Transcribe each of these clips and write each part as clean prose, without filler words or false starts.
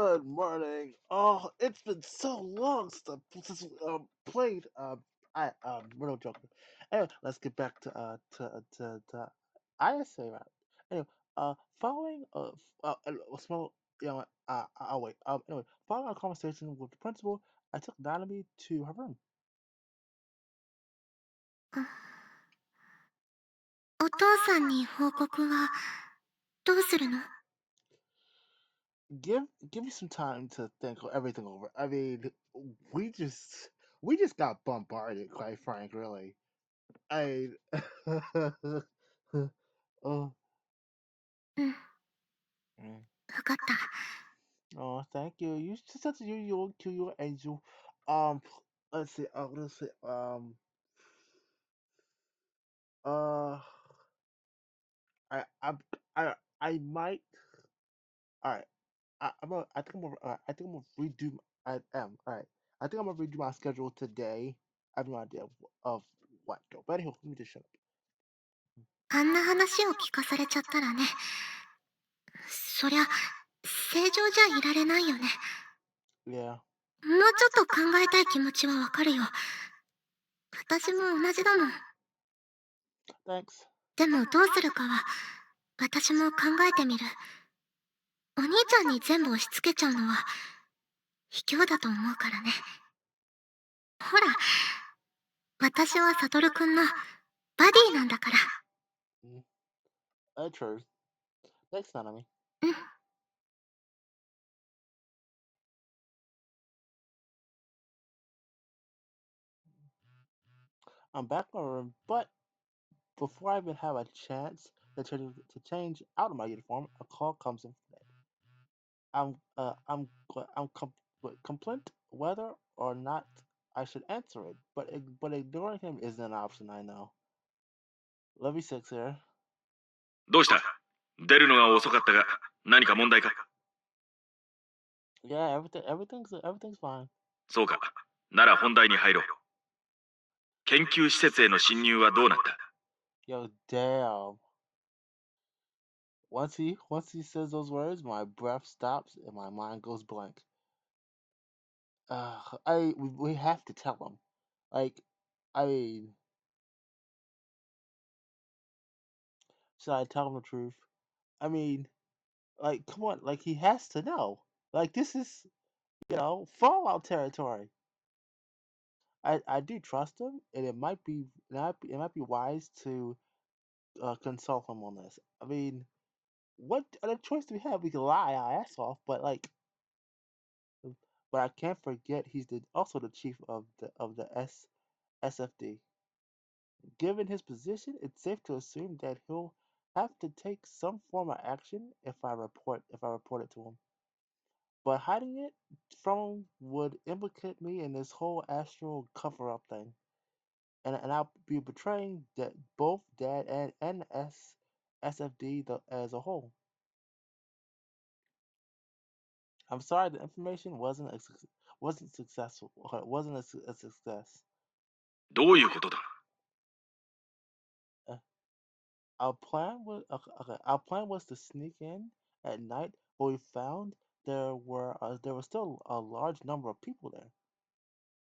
Good morning. Oh, it's been so long since played Riddle Joker. Anyway, let's get back to Ayase Route. Anyway, following a small I'll wait. Anyway, following our conversation with the principal, I took Nanami to her room. お父さんに報告はどうするの？ Give me some time to think everything over. I mean, we just we just got bombarded, quite frank, really. I oh, うん、mm. わかった。Oh, thank you. You such a you angel. Um, let's see. Let's see. Uh, I I I might. All right. I think I'm gonna. I think I'm gonna redo. I am. All right. I think I'm gonna redo my schedule today. I have no idea of what though. But anyway, let me just shut up. あんな話を聞かされちゃったらね、そりゃ正常じゃいられないよね。Yeah. もうちょっと考えたい気持ちはわかるよ。私も同じだもん。Thanks. でもどうするかは私も考えてみる。お兄ちゃんに全部押し付けちゃうのは卑怯だと思うからね。ほら、私はサトルくんのバディなんだから。Mm. True. Thanks, Nanami. うん。I'm back in my room, but before I even have a chance to change out of my uniform, a call comes in. Complaint whether or not I should answer it, but ignoring him isn't an option. I know. Levy six here. どうした？出るのが遅かったが、何か問題か？ Yeah, everything's fine. そうか。なら本題に入ろう。研究施設への侵入はどうなった？ Yo, damn. Once he says those words, my breath stops and my mind goes blank. We have to tell him. Like, I mean, should I tell him the truth? I mean, like, come on, like he has to know. Like, this is Fallout territory. I do trust him, and it might be wise to consult him on this. I mean, what other choice do we have? We can lie our ass off, but I can't forget he's also the chief of the SFD. Given his position, it's safe to assume that he'll have to take some form of action if I report it to him. But hiding it from him would implicate me in this whole astral cover-up thing, and I'll be betraying that both Dad and SFD as a whole. I'm sorry the information wasn't successful. Wasn't a success. どういうことだ？ Uh, our plan was to sneak in at night, but we found there was still a large number of people there.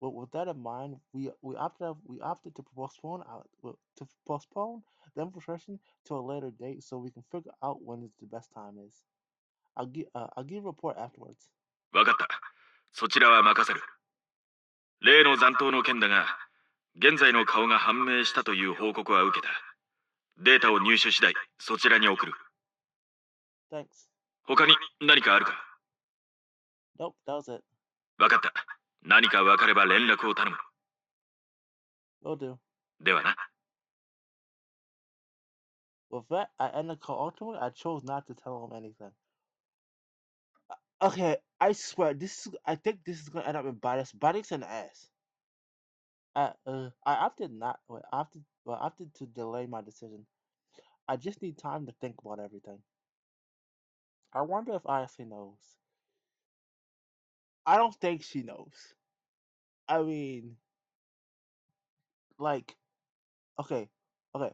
But with that in mind, we opted to postpone the infiltration to a later date so we can figure out when is the best time is. I'll give a report afterwards. わかった。そちらは任せる。例の残党の件だが、現在の顔が判明したという報告は受けた。データを入手次第、そちらに送る。Thanks. 他に何かあるか？ Nope, that was it. わかった。何か分かれば連絡を頼む。 Will do. ではな。With that, I ended the call. Ultimately, I chose not to tell him anything. Okay, I swear I think this is gonna end up in biting in the ass. I opted not. Wait, I opted to delay my decision. I just need time to think about everything. I wonder if Ayase knows. I don't think she knows. I mean, like, okay, okay,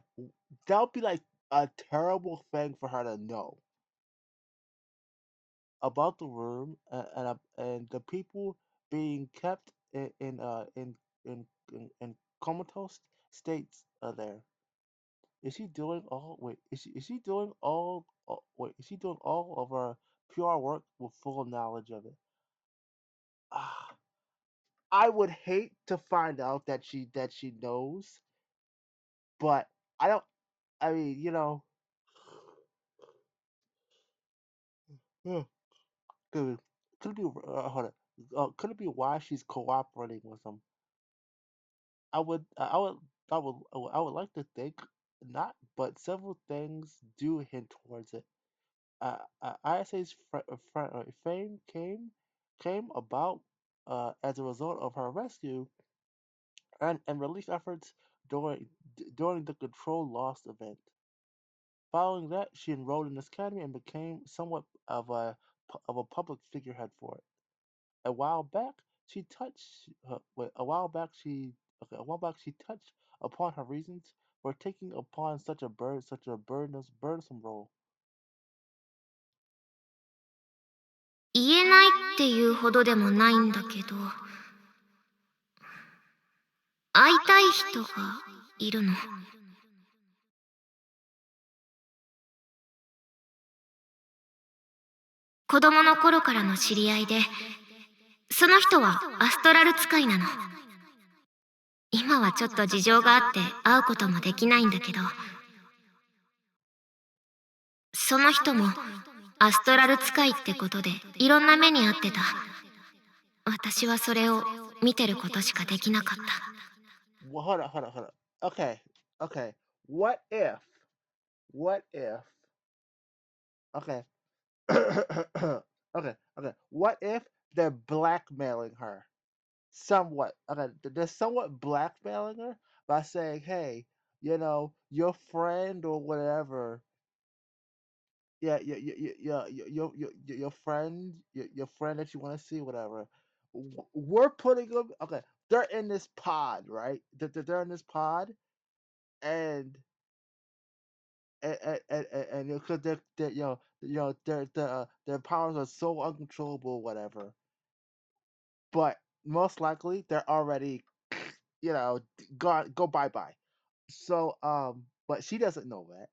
that would be like a terrible thing for her to know. about the room and the people being kept in comatose states there. Is she doing all? Wait, is she doing all? Wait, is she doing all of her PR work with full knowledge of it? Ah, I would hate to find out that she knows, but I don't. I mean, hmm, could could it be hold on? Could it be why she's cooperating with him? I would, I would, I would like to think not, but several things do hint towards it. ISA's fame came about as a result of her rescue and relief efforts during the Control Lost event. Following that, she enrolled in this academy and became somewhat of a public figurehead for it. A while back, she touched. Wait, a while back she. Okay, a while back she touched upon her reasons for taking upon such a burdensome role. 言えないっていうほどでもないんだけど、会いたい人がいるの。子供の頃からの知り合いで、その人はアストラル使いなの。今はちょっと事情があって会うこともできないんだけど、その人もアストラル使いってことでいろんな目に遭ってた。私はそれを見てることしかできなかった。Well, hold on. Okay, okay. What if? What if? Okay. Okay. What if they're blackmailing her? Somewhat. Okay, they're somewhat blackmailing her by saying, "Hey, your friend or whatever, yeah, your friend that you want to see, whatever. We're putting them. Okay, they're in this pod, right? They're in this pod, and and because they're their powers are so uncontrollable, whatever. But most likely they're already, gone, go bye bye. So but she doesn't know that.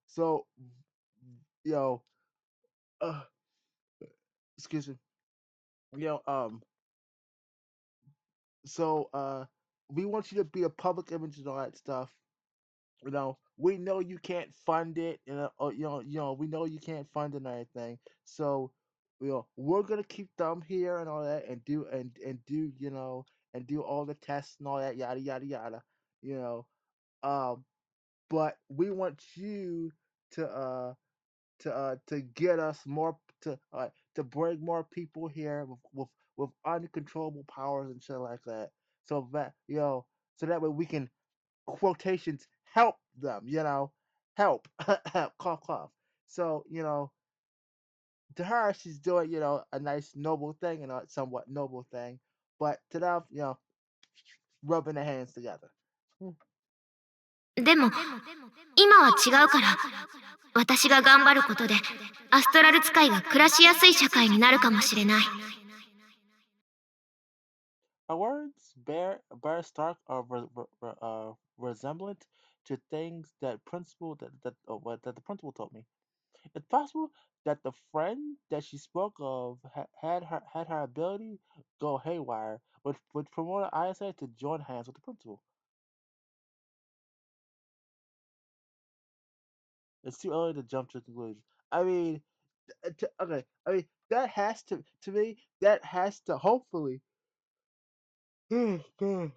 So you know, uh, excuse me. You know, so we want you to be a public image and all that stuff. We know you can't fund it, we know you can't fund it and everything. So, we're gonna keep them here and all that, and do all the tests and all that, yada yada yada. You know, um, but we want you to to get us more to bring more people here with uncontrollable powers and shit like that. So that so that way we can quotations help them, help, help, cough, cough. So, to her, she's doing, a nice noble thing and a somewhat noble thing, but to them, rubbing their hands together. でも今は違うから、私が頑張ることでアストラル使いが暮らしやすい社会になるかもしれない。Her words bear stark resemblance to things that the principal told me. It's possible that the friend that she spoke of had her ability go haywire, which promoted ISA to join hands with the principal. It's too early to jump to conclusions. I mean, okay. I mean, that has to me, that has to hopefully. Excuse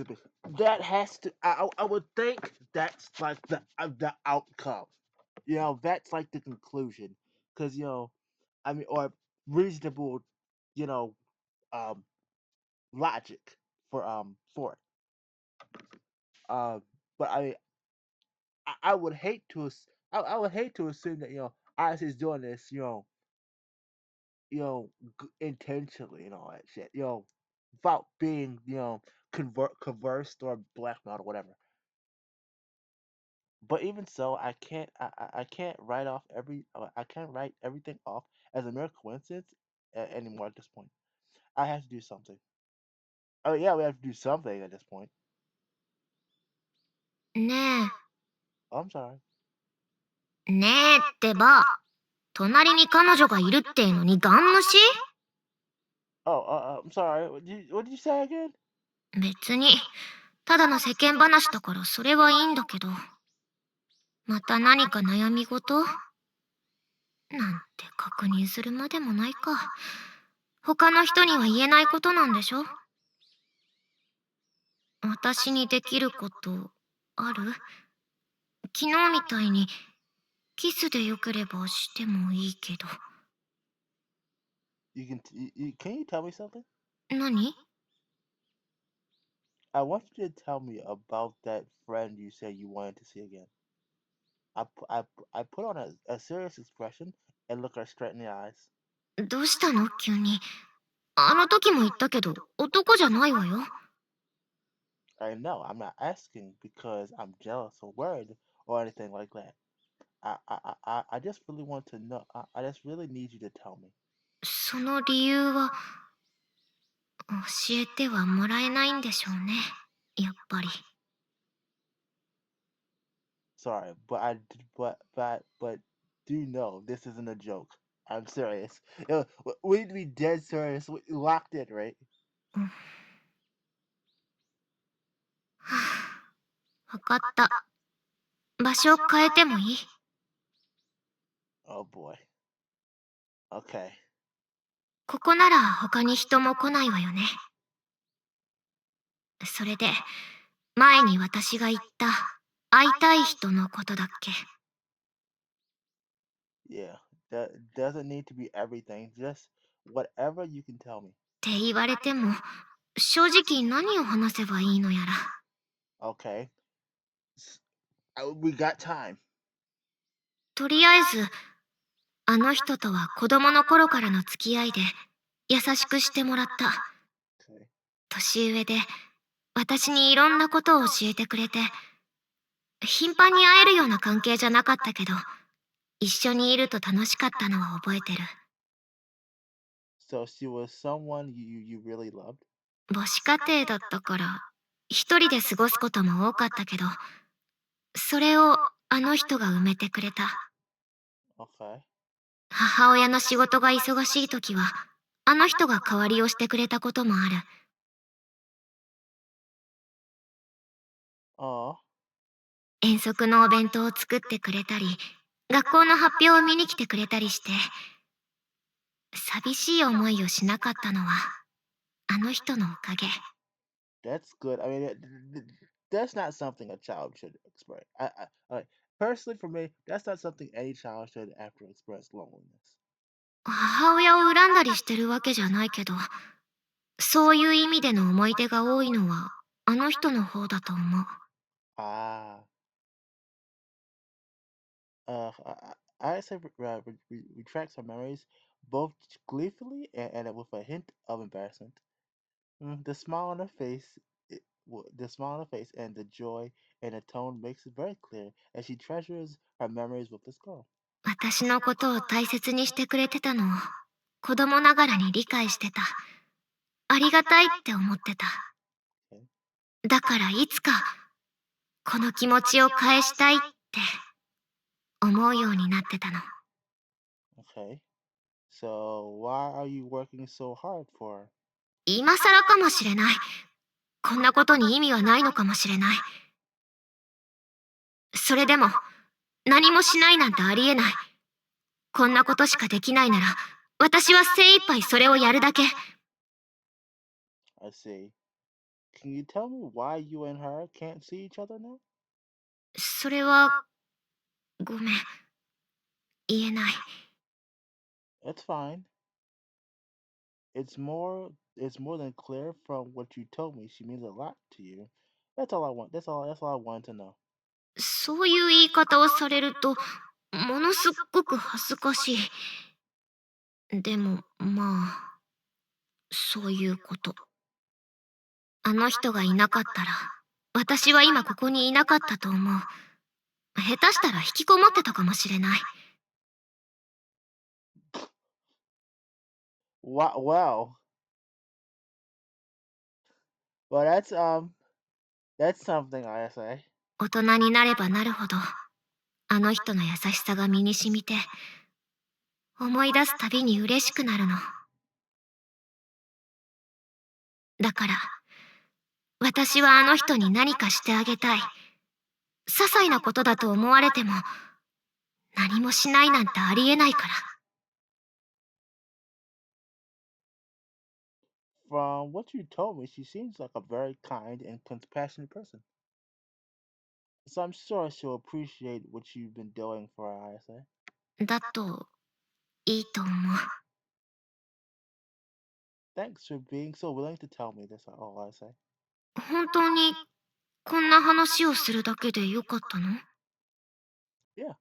me. That has to. I would think that's like the outcome. That's like the conclusion, because I mean, or reasonable, you know, um, logic for it. But I would hate to I would hate to assume that Ice is doing this intentionally and all that shit without being conversed or blackmailed or whatever. But even so, I can't write off I can't write everything off as a mere coincidence anymore at this point. I have to do something. Oh yeah, we have to do something at this point. ね Oh, I'm sorry. え、ねえってば、隣に彼女がいるってのにガン無視？ Oh, I'm sorry. What did you say again? 別に、ただの世間話だからそれはいいんだけど、また何か悩み事なんて確認するまでもないか。他の人には言えないことなんでしょ？私にできることある？昨日みたいにキスでよければしてもいいけど。Can you tell me something? 何？ I want you to tell me about that friend you said you wanted to see again. I put on a serious expression and look her straight in the eyes. どうしたの急に。あの時も言ったけど、男じゃないわよ。I know I'm not asking because I'm jealous or worried or anything like that. I just really want to know. I just really need you to tell me. その理由は、教えてはもらえないんでしょうね。やっぱり。Sorry, but do know this isn't a joke. I'm serious. We need to be dead serious. Locked in, right? うん。はあ、わかった。場所変えてもいい？ Oh boy. Okay. ここなら他に人も来ないわよね。それで、前に私が言った会いたい人のことだっけ？っ Yeah. That doesn't need to be everything. Just whatever you can tell me. て言われても、正直何を話せばいいのやら。Okay. We got time. とりあえず、あの人とは子供の頃からの付き合いで、優しくしてもらった。Okay. 年上で、私にいろんなことを教えてくれて、頻繁に会えるような関係じゃなかったけど、一緒にいると楽しかったのは覚えてる。So she was someone you really loved. 母子家庭だったから、一人で過ごすことも多かったけど、それをあの人が埋めてくれた。Okay. 母親の仕事が忙しい時は、あの人が代わりをしてくれたこともある。Oh. 遠足のお弁当を作ってくれたり、学校の発表を見に来てくれたりして、寂しい思いをしなかったのは、あの人のおかげ。That's good. I mean, that's not something a child should experience. Personally, for me, that's not something any child should after experience loneliness. 母親を恨んだりしてるわけじゃないけど、そういう意味での思い出が多いのは、あの人の方だと思う。Ah, I say retracts her memories both gleefully and with a hint of embarrassment. The smile on her face, the smile on her face, and the joy in her tone makes it very clear that she treasures her memories with this girl. 私のことを大切にしてくれてたのを、子供ながらに理解してた。ありがたいって思ってた。Okay. だからいつか、この気持ちを返したいって思うようになってたの。Okay. So why are you working so hard for her? 今更かもしれない。こんなことに意味はないのかもしれない。それでも、何もしないなんてありえない。こんなことしかできないなら、私は精一杯それをやるだけ。I see. Can you tell me why you and her can't see each other now? それは、ごめん、言えない。It's fine. It's more than clear from what you told me. She means a lot to you. That's all I want. That's all I wanted to know. そういう言い方をされると、ものすっごく恥ずかしい。でも、まあ、そういうこと。あの人がいなかったら、私は今ここにいなかったと思う。下手したら引きこもってたかもしれない。Wow, wow. Well, that's something I say. 大人になればなるほど、あの人の優しさが身に染みて、思い出すたびに嬉しくなるの。だから、私はあの人に何かしてあげたい。些細なことだと思われても、何もしないなんてありえないから。From what you told me, she seems like a very kind and compassionate person. So I'm sure she'll appreciate what you've been doing for her, I say. だと、いいと思う。Thanks for being so willing to tell me this, all I say. 本当に、こんな話をするだけでよかったの？ Yeah.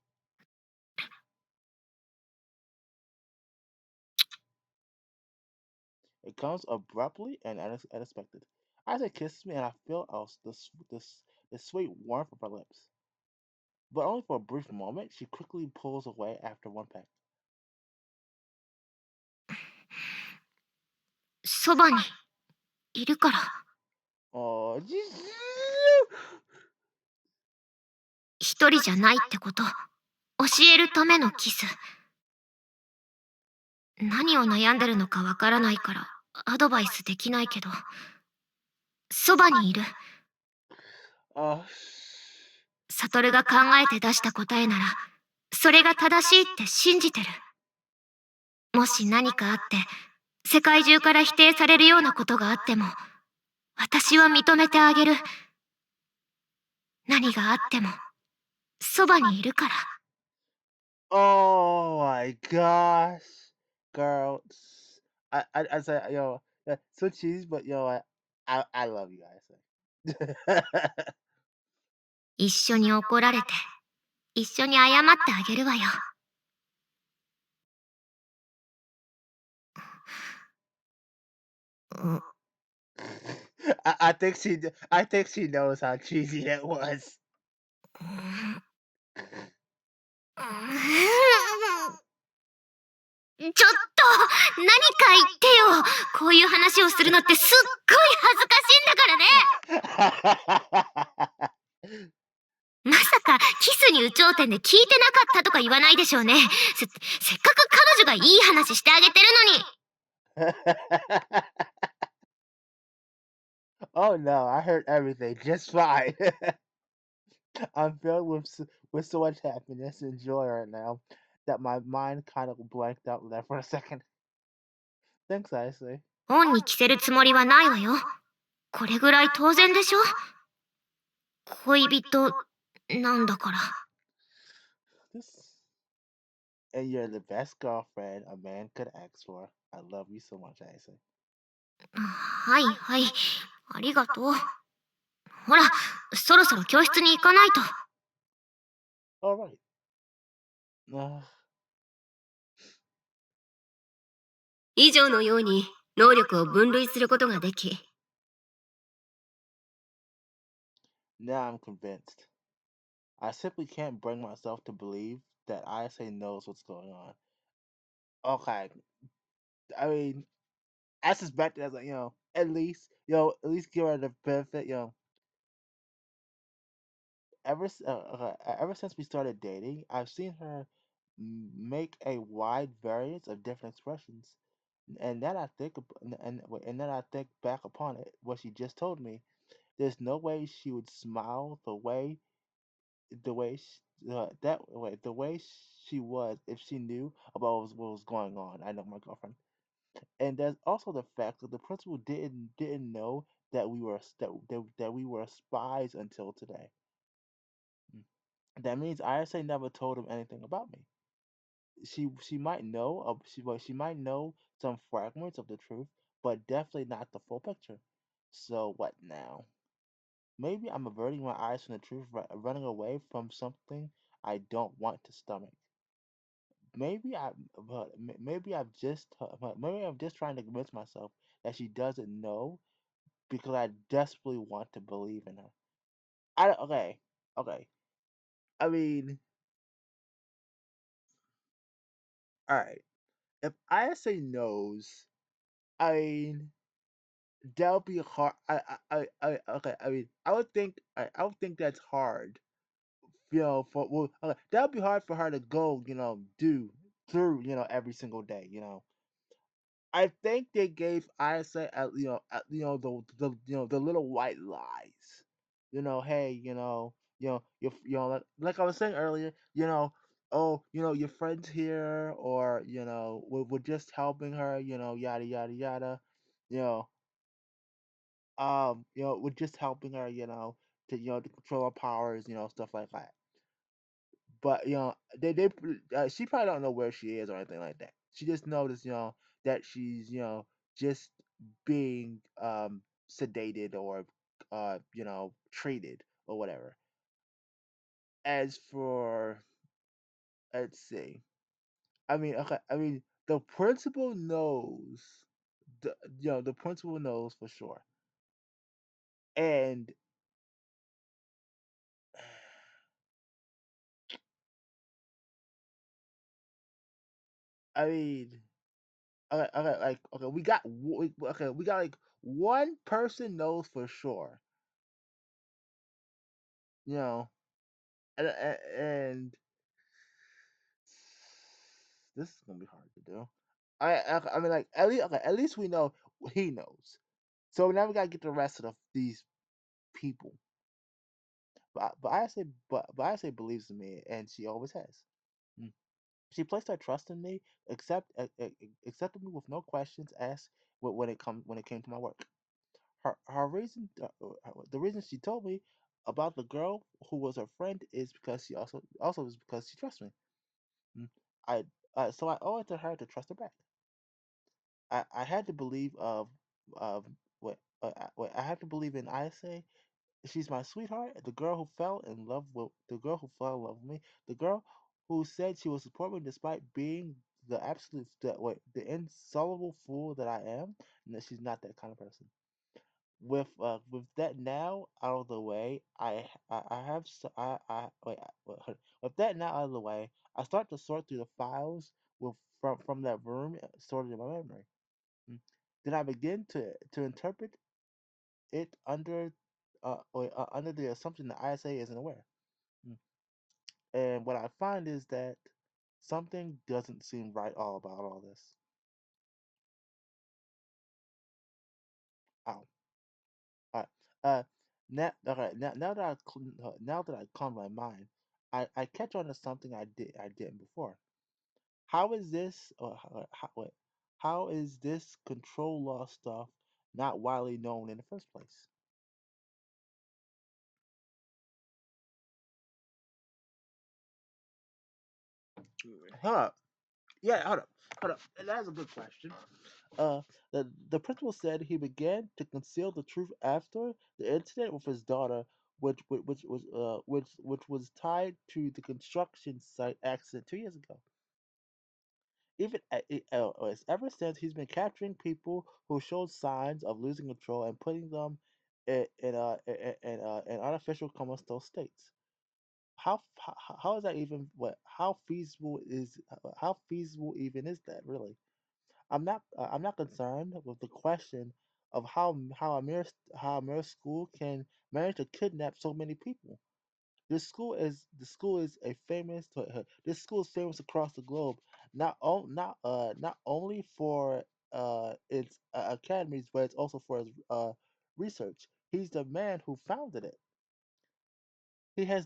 It comes abruptly and unexpected. Isaac kisses me, and I feel the sweet warmth of her lips. But only for a brief moment, she quickly pulls away after one peck. そばに、いるから。Oh, 一人じゃないってこと、教えるためのキス。何を悩んでるのかわからないから、アドバイスできないけど、そばにいる。uh, サトルが考えて出した答えなら、それが正しいって信じてる。もし何かあって、世界中から否定されるようなことがあっても、私は認めてあげる。何があっても、そばにいるから。oh my gosh, girl. I say, yo, so cheesy, but yo, I love you guys. 一緒に怒られて、一緒に謝ってあげるわよ。うん、I think she knows how cheesy it was. ちょっと、何か言ってよ。こういう話をするのってすっごい恥ずかしいんだからね。まさかキスに有頂天で聞いてなかったとか言わないでしょうね。せっかく彼女がいい話してあげてるのに。Oh no, I heard everything just fine. I'm filled with so much happiness and joy right now that my mind kind of blanked out there for a second. Thanks, Isley. 恩に着せるつもりはないわよ。これぐらい当然でしょ。恋人なんだから。This and you're the best girlfriend a man could ask for. I love you so much, Isley. はいはい、ありがとう。ほら、そろそろ教室に行かないと。All right. Uh, 以上のように能力を分類することができ、now I'm convinced. I simply can't bring myself to believe that Isley knows what's going on. Okay. I mean, I suspected as like, at least give her the benefit, ever since we started dating, I've seen her make a wide variance of different expressions, and that I think, and then I think back upon it, what she just told me. There's no way she would smile the way that way the way she was if she knew about what was going on. I know my girlfriend, and there's also the fact that the principal didn't know that that we were spies until today. Mm. That means ISA never told him anything about me. She might know she might know some fragments of the truth, but definitely not the full picture. So what now? Maybe I'm averting my eyes from the truth, running away from something I don't want to stomach. Maybe I, but maybe I'm just trying to convince myself that she doesn't know because I desperately want to believe in her. Okay, okay. I mean, all right. If ISA knows, I mean, that'll be hard. Okay. I mean, I would think that's hard. For well, okay, that'll be hard for her to go. Do through. Every single day. I think they gave Isa, the little white lies. Hey, like I was saying earlier, oh, your friends here, or we're just helping her, yada yada yada, you know, we're just helping her, to control her powers, stuff like that. But she probably don't know where she is or anything like that. She just noticed, that she's, just being sedated or treated or whatever. As for, let's see, I mean, okay, I mean, the principal knows, the principal knows for sure, and I mean, okay, like, okay, we got like one person knows for sure, you know, and this is gonna be hard to do. I mean, like, at least we know he knows. So now we gotta get the rest of these people. But I say believes in me, and she always has. Mm. She placed her trust in me, accepted me with no questions asked when it came to my work. Her reason, the reason she told me about the girl who was her friend is because she also was because she trusts me. Mm. I so I owe it to her to trust her back. I had to believe of what I had to believe in Ayase. She's my sweetheart, the girl who fell in love with the girl who fell in love with me, the girl who said she would support me despite being the insoluble fool that I am, and that she's not that kind of person. With that now out of the way, I have s- I wait, wait hold- with that now out of the way, I start to sort through the files from that room sorted in my memory. Mm. Then I begin to interpret it under the assumption that ISA isn't aware. Mm. And what I find is that something doesn't seem right all about all this. Oh, all right. Now that I calm my mind, I catch on to something I didn't before. How is this? Wait, how is this control law stuff not widely known in the first place? Hold up. Yeah, hold up. Hold up. That's a good question. Uh, the principal said he began to conceal the truth after the incident with his daughter, which was tied to the construction site accident 2 years ago. Ever since, he's been capturing people who showed signs of losing control and putting them in artificial comatose states. How is that even what? How feasible even is that really? I'm not concerned with the question of how a mere school can manage to kidnap so many people. This school is a famous this school is famous across the globe, not only for its academies, but it's also for its research. He's the man who founded it. He has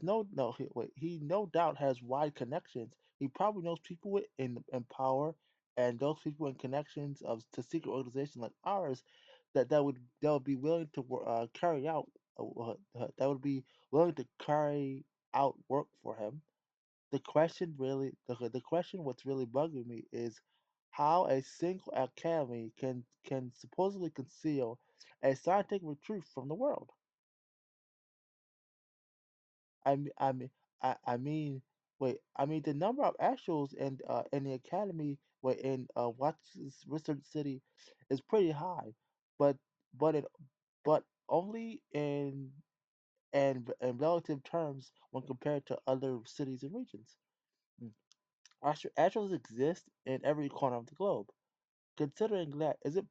he no doubt has wide connections. He probably knows people in power, and those people in connections of to secret organizations like ours that would be willing to carry out that would be willing to carry out work for him. The question what's really bugging me is how a single academy can supposedly conceal a scientific truth from the world. I mean, I mean, I mean, I mean, the number of actuals in the academy, in Washington Research City, is pretty high, but but it but only in and relative terms when compared to other cities and regions. Mm. Astrals exist in every corner of the globe. Considering that, is it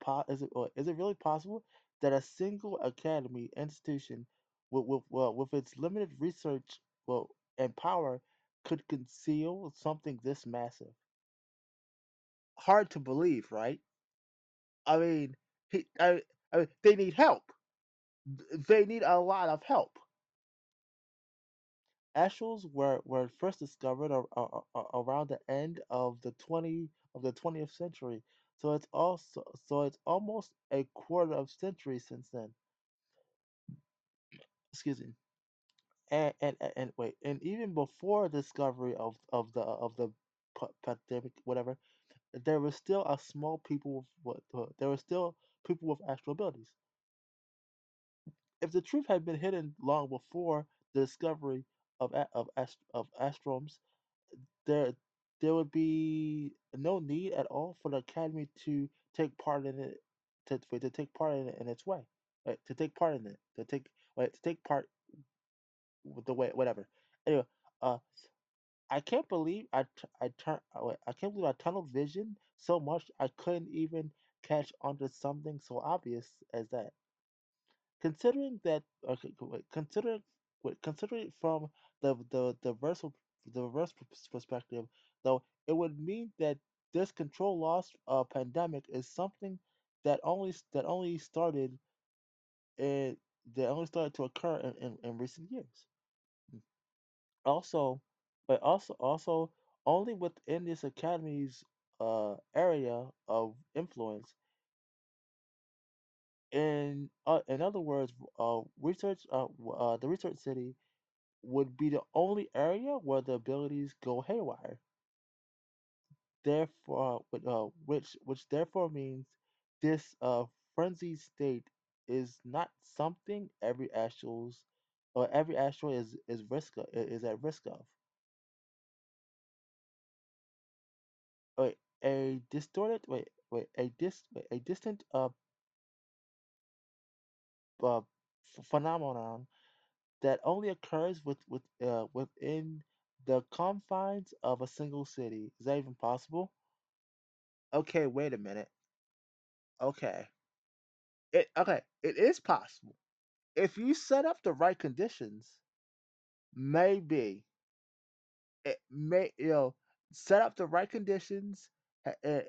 really possible that a single academy institution with its limited research and power could conceal something this massive? Hard to believe, right? I mean, he, I mean, they need help. They need a lot of help. Astrals were first discovered around the end of the 20th century, so it's almost a quarter of century since then. Excuse me. And wait, and even before the discovery of the pandemic, whatever, there was still a small people there were still people with astral abilities. If the truth had been hidden long before the discovery of astroms, there there would be no need at all for the academy to take part in it to take part in it in its way. Right, to take part in it to take part with the way whatever. Anyway, uh, I can't believe I can't believe I tunneled vision so much I couldn't even catch onto something so obvious as that. Considering that, okay, considering it from the reverse perspective, though, it would mean that this control loss pandemic is something that only started in that only started to occur in recent years. Also, also only within this academy's area of influence. In other words, the research city would be the only area where the abilities go haywire. Therefore, which therefore means this frenzied state is not something every astral is at risk of. Wait, a distorted wait, a distant uh phenomenon that only occurs within the confines of a single city. Is that even possible? Okay, wait a minute. Okay. It is possible. If you set up the right conditions, maybe it may set up the right conditions and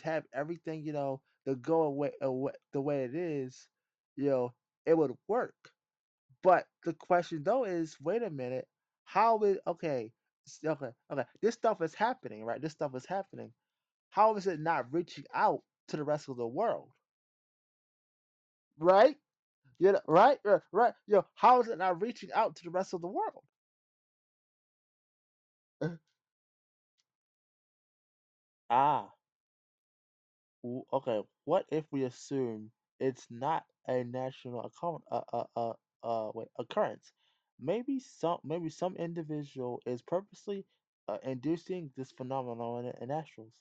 have everything to go away the way it is, you know, it would work. But the question though is, wait a minute, how is okay? This stuff is happening, right? This stuff is happening. How is it not reaching out to the rest of the world, right? Right. How is it not reaching out to the rest of the world? Ah, okay. What if we assume it's not a national occurrence? Maybe some individual is purposely inducing this phenomenon in astrals.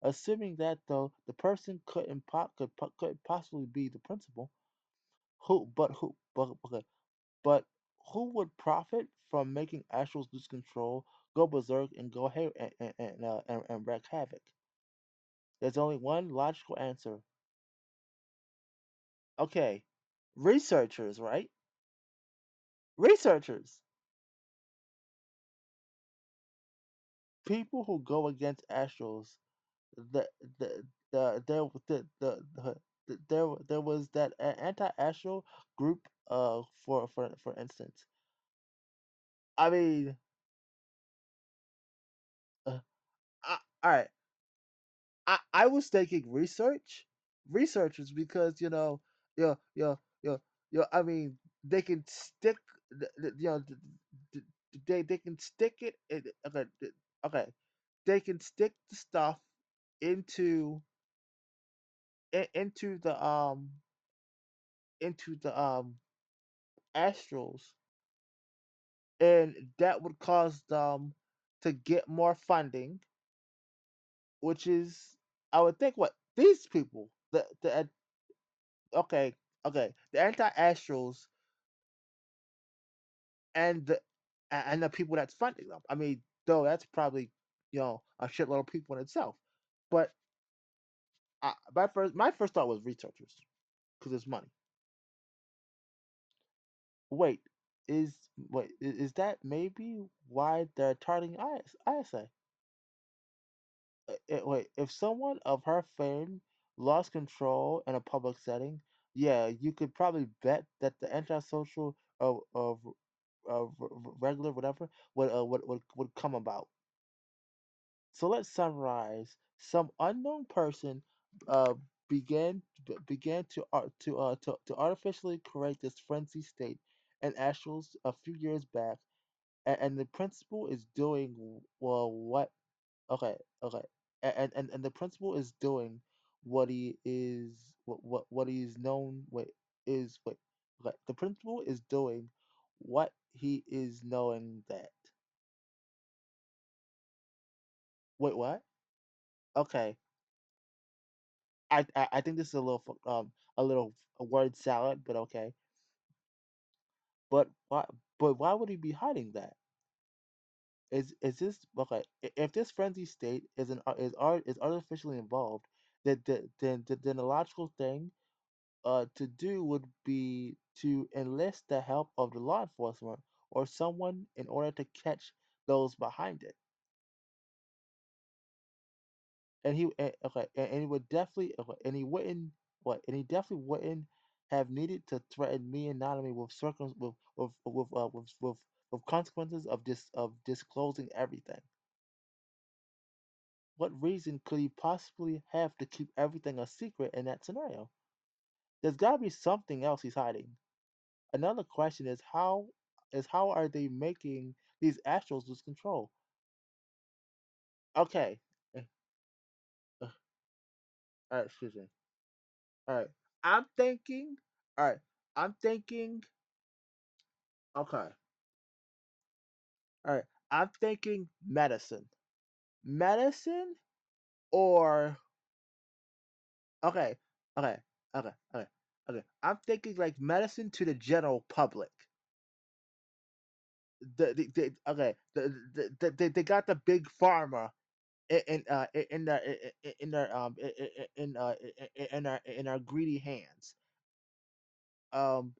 Assuming that though the person could possibly be the principal, okay, but who would profit from making astrals lose control, go berserk, and go hay and wreak havoc? There's only one logical answer. Okay, researchers, right? Researchers, people who go against astrals. The there was that anti-astral group. For instance, I mean, uh, all right. I was thinking researchers because I mean they can stick they can stick it okay okay they can stick the stuff into into the astrals, and that would cause them to get more funding, which is I would think what these people the okay Okay, the anti-astrals and the people that's funding them. I mean, though that's probably a shitload of people in itself. But my first thought was researchers because it's money. Wait, is that maybe why they're targeting ISA? Wait, if someone of her fame lost control in a public setting, yeah, you could probably bet that the antisocial regular whatever would come about. So let's summarize. Some unknown person uh, began to artificially create this frenzy state and actuals a few years back, and the principal is doing well what okay okay and the principal is doing what he is what he's known what is what okay, the principal is doing what he is knowing that wait what okay I think this is a little word salad, but okay. But why would he be hiding that? Is this okay? If this frenzy state is artificially involved, then the logical thing to do would be to enlist the help of the law enforcement or someone in order to catch those behind it. And he would definitely and he wouldn't what and he definitely wouldn't have needed to threaten me and Nanami with with consequences of disclosing everything. What reason could he possibly have to keep everything a secret in that scenario? There's got to be something else he's hiding. Another question is how are they making these astrals lose control? Okay, uh, all right, excuse me. All right, I'm thinking. All right, I'm thinking. Okay. All right. I'm thinking medicine. Medicine or okay, okay, okay, okay, okay. I'm thinking like medicine to the general public. Okay, they got the big pharma in their in our greedy hands. Um,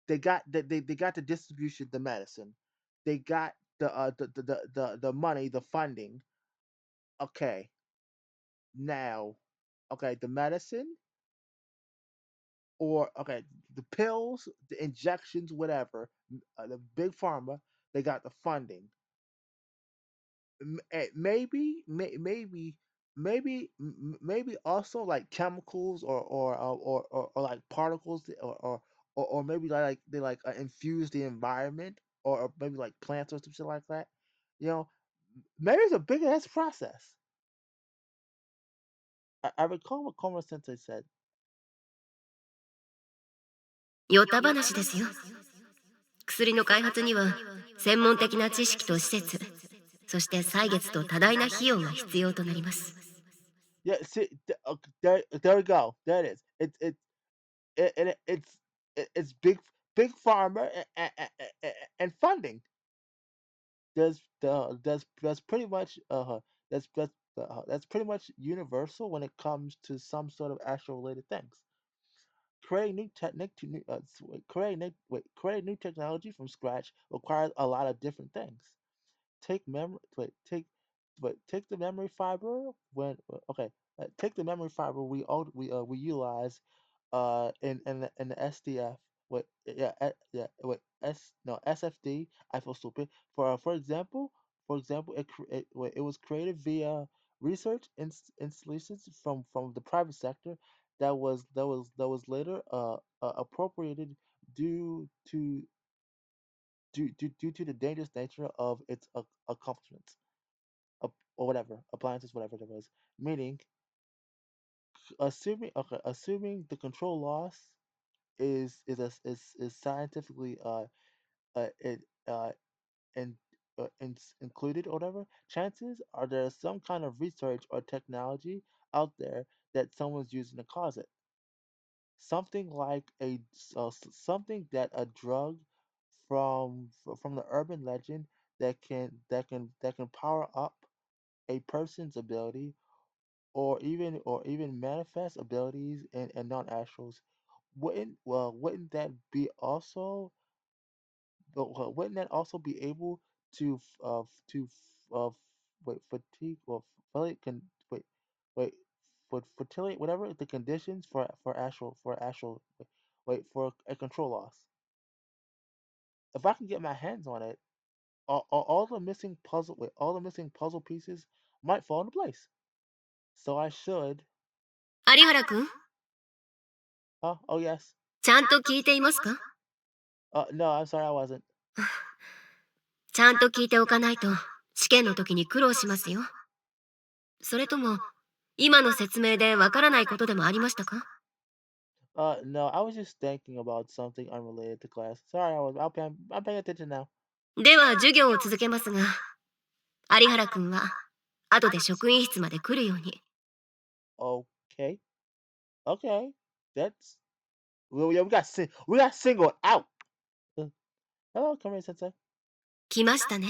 they got the distribution, the medicine. They got the money, the funding. Okay, now, okay, the medicine or okay, the pills, the injections, whatever. The big pharma, they got the funding. Maybe also like chemicals or like particles or maybe they infuse the environment or maybe like plants or some shit like that. You know, maybe it's a big ass process. I recall what Koma Sensei said. ヨタ話ですよ。薬の開発には専門的な知識と施設、そして歳月と多大な費用が必要となります。Yeah, see, okay, there we go. There it is. It's big pharma and funding. That's pretty much that's pretty much universal when it comes to some sort of astro related things. Creating new technique to new creating new technology from scratch requires a lot of different things. Take memory wait take the memory fiber when okay take the memory fiber we utilize in the SDF wait yeah yeah wait S no SFD. I feel stupid for example it was created via research installations from the private sector that was later appropriated due to due to the dangerous nature of its accomplishments or whatever appliances, whatever it was. Meaning, assuming the control loss is scientifically it in, included or whatever. Chances are there's some kind of research or technology out there that someone's using to cause it. something like something that a drug from the urban legend that can power up a person's ability or even manifest abilities and non-actuals. Wouldn't that be also wouldn't that also be able to wait fatigue or fatigue can wait for fertility whatever the conditions for a control loss. If I can get my hands on it, all the missing puzzle pieces might fall into place. So I should. 有原くん、Oh yes. ちゃんと聞いていますか？ No, I'm sorry, I wasn't. ちゃんと聞いておかないと試験の時に苦労しますよ。それとも今の説明でわからないことでもありましたか？ No, I was just thinking about something unrelated to class. Sorry, I'm paying attention now. では授業を続けますが、有原くんは後で職員室まで来るように。 Okay, okay, that's well, yeah, we got singled out. Uh, Hello, come here, Sensei. 来ましたね。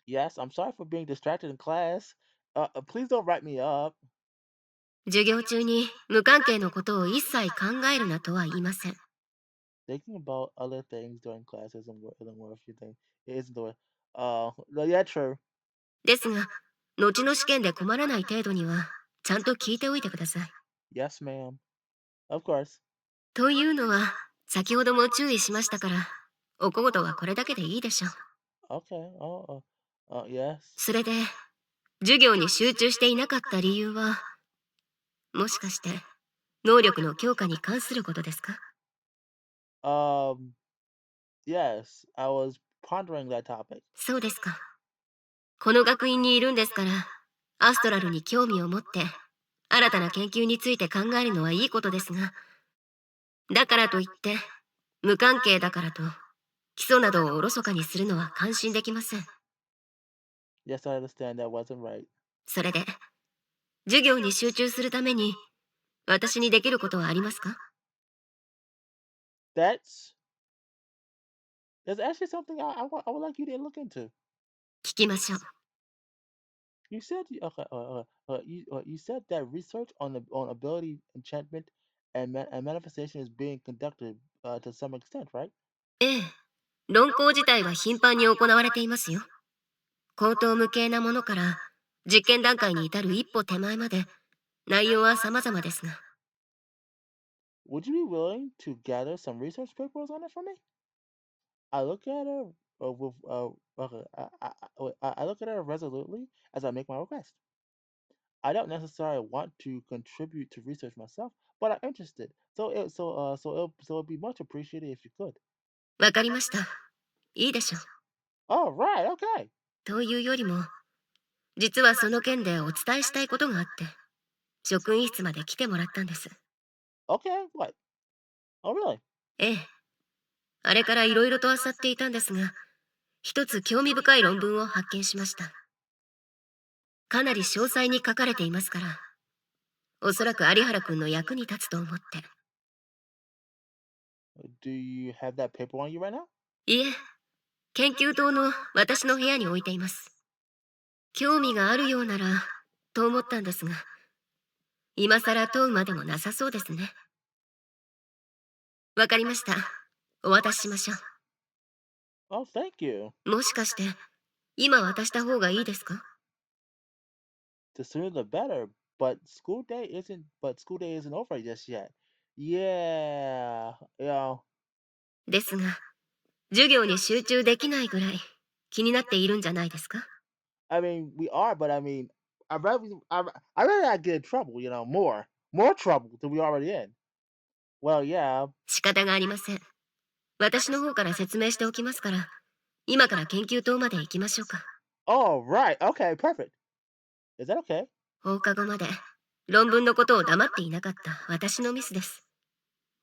Yes, I'm sorry for being distracted in class. Please don't write me up. 授業中に無関係のことを一切考えるなとは言いません。 Thinking about other things during class isn't worth your thing. It isn't the way. No, yeah, true. ですが、後の試験で困らない程度にはちゃんと聞いておいてください。 Yes, ma'am. Of course. というのは先ほども注意しましたから、お小言はこれだけでいいでしょう。 Okay. Yes. それで授業に集中していなかった理由は、もしかして能力の強化に関することですか？ Um. Yes, I was pondering that topic. そうですか。この学院にいるんですから、アストラルに興味を持って新たな研究について考えるのはいいことですが、だからといって無関係だからと基礎などをおろそかにするのは感心できません。 Yes, I understand that wasn't right. それで授業に集中するために私にできることはありますか？ That's actually something I would like you to look into. 聞きましょう。 You said you said that research on ability enchantment and manifestation is being conducted to some extent, right? ええ、論考自体は頻繁に行われていますよ。口頭無形なものから実験段階に至る一歩手前まで内容は様々ですが、 Would you be willing to gather some research papers on it for me? I look at her with okay, I look at her resolutely as I make my request. I don't necessarily want to contribute to research myself, but I'm interested. So it'd be much appreciated if you could. わかりました。いいでしょう。 Oh right, okay, というよりも、実はその件でお伝えしたいことがあって、職員室まで来てもらったんです。 okay. What? Oh really? ええ、あれからいろいろと漁っていたんですが、一つ興味深い論文を発見しました。かなり詳細に書かれていますから、おそらく有原くんの役に立つと思って。 Do you have that paper on you right now? いえ、研究棟の私の部屋に置いています。興味があるようならと思ったんですが、今更問うまでもなさそうですね。わかりました。お渡ししましょ Oh, thank you. う。もしかして今渡した方がいいですか？ The sooner the better. But school day isn't over just yet. Yeah, yeah. ですが、授業に集中できないぐらい気になっているんじゃないですか？ I mean, we are, but I mean, I'd rather not get in trouble. More trouble than we already in. Well, yeah. 仕方がありません。私の方から説明しておきますから、今から研究棟まで行きましょうか。 Oh, right. Okay, perfect. Is that okay? 放課後まで論文のことを黙っていなかった私のミスです。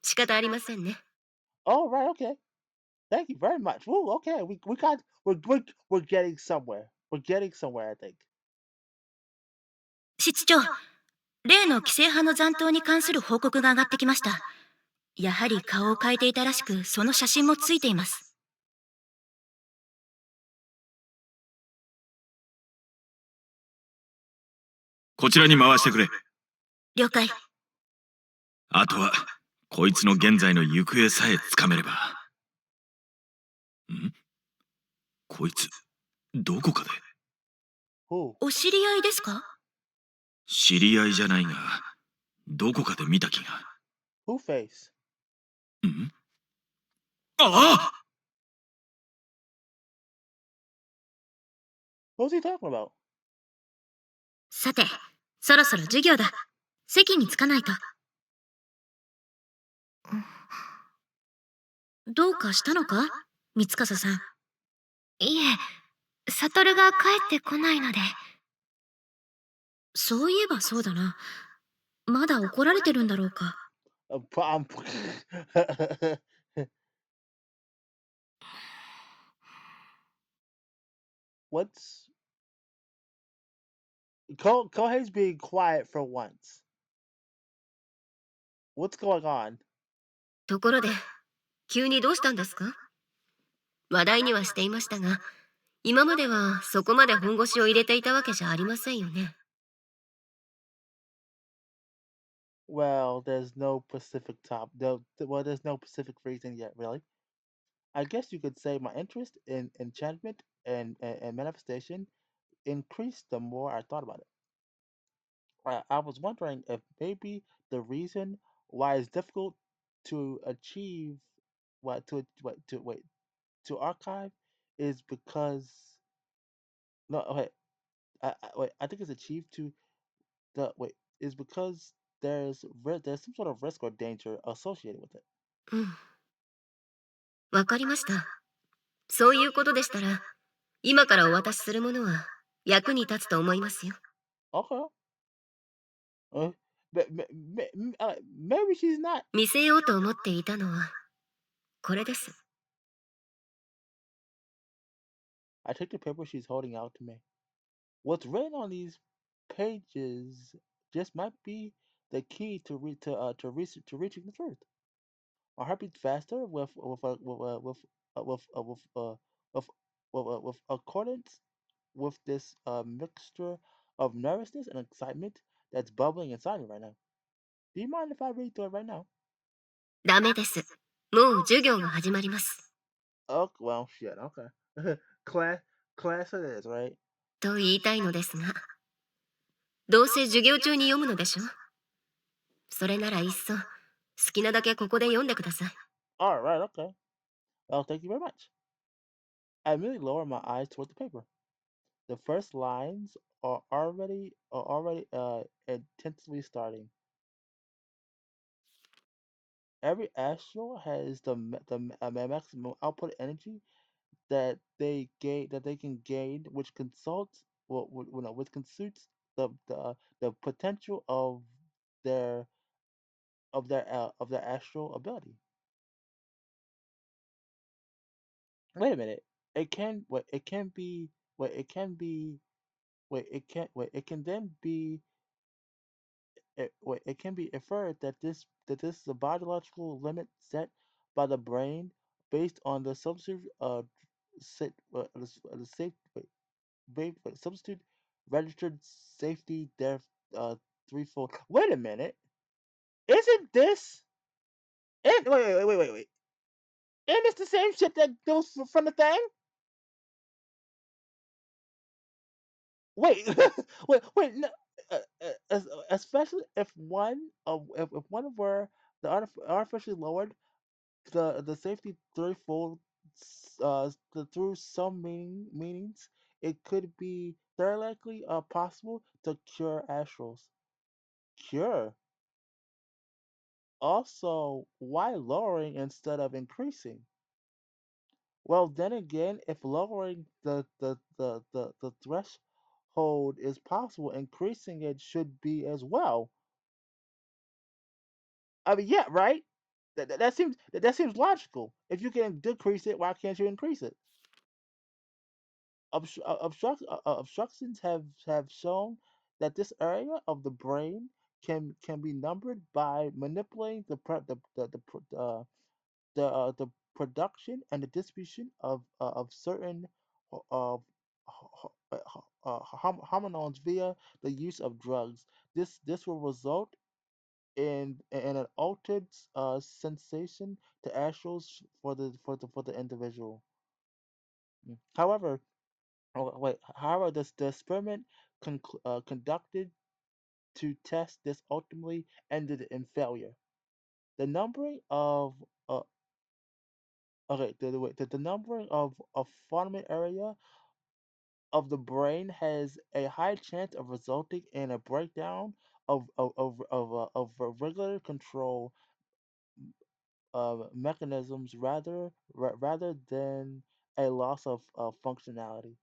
仕方ありませんね。 Oh, right. Okay. Thank you very much. Woo, okay. We're getting somewhere. We're getting somewhere, I think. 室長、例の規制派の残党に関する報告が上がってきました。やはり顔を変えていたらしく、その写真もついています。こちらに回してくれ。了解。あとはこいつの現在の行方さえつかめれば。こいつどこかで。Who? お知り合いですか？知り合いじゃないが、どこかで見た気が。Who face? ああ What's he talking about? さて、そろそろ授業だ。席に着かないと。どうかしたのか、三笠さん。いえ、悟が帰ってこないので。そういえばそうだな。まだ怒られてるんだろうか。I'm What's Kohei's being quiet for once. What's going on? ところで、急にどうしたんですか？話題にはしていましたが、今まではそこまで本腰を入れていたわけじゃありませんよね。Well, there's no specific top. Well, there's no specific reason yet, really. I guess you could say my interest in enchantment and manifestation increased the more I thought about it. I was wondering if maybe the reason why it's difficult to achieve what to wait to archive is because no okay wait I think it's achieved to the wait is because there's some sort of risk or danger associated with it. うん、わかりました。そういうことでしたら、今からお渡しするものは役に立つと思いますよ。Okay. Uh, maybe she's not. 見せようと思っていたのはこれです。I take the paper she's holding out to me. What's written on these pages just might be the key to reaching the truth. My heart beats faster with with accordance with this mixture of nervousness and excitement that's bubbling inside me right now. Do you mind if I read through it right now? ダメです。もう授業が始まります。Oh well, shit. Okay. class class it is, right? と言いたいのですが、どうせ授業中に読むのでしょ。それならいっそ好きなだけここで読んでください。All right. Okay. Well, thank you very much. I immediately lower my eyes toward the paper. The first lines are already intensely starting. Every astral has the maximum output energy that they can gain, which consults which consumes the potential their of their astral ability. Wait a minute. It can wait. It can be wait. It can be wait. It can wait. It can then be it can be inferred that this is a biological limit set by the brain based on the substitute set the safe substitute registered safety depth threefold. Wait a minute, isn't this it? Wait. Isn't this the same shit that goes from the thing? Wait, wait. No, especially if one were the artificially lowered the safety threefold through some meanings, it could be theoretically possible to cure astrals. Cure. Also, why lowering instead of increasing? Well, then again, if lowering the threshold is possible, increasing it should be as well. I mean, yeah, right? That seems logical. If you can decrease it, why can't you increase it? Obstructions have shown that this area of the brain can be numbered by manipulating the production and the distribution of certain uh, hormones via the use of drugs. This will result in an altered sensation to astrals for the individual. However, the experiment conducted to test this ultimately ended in failure. The numbering of the numbering of fundamental area of the brain has a high chance of resulting in a breakdown of regular control mechanisms rather than a loss of functionality.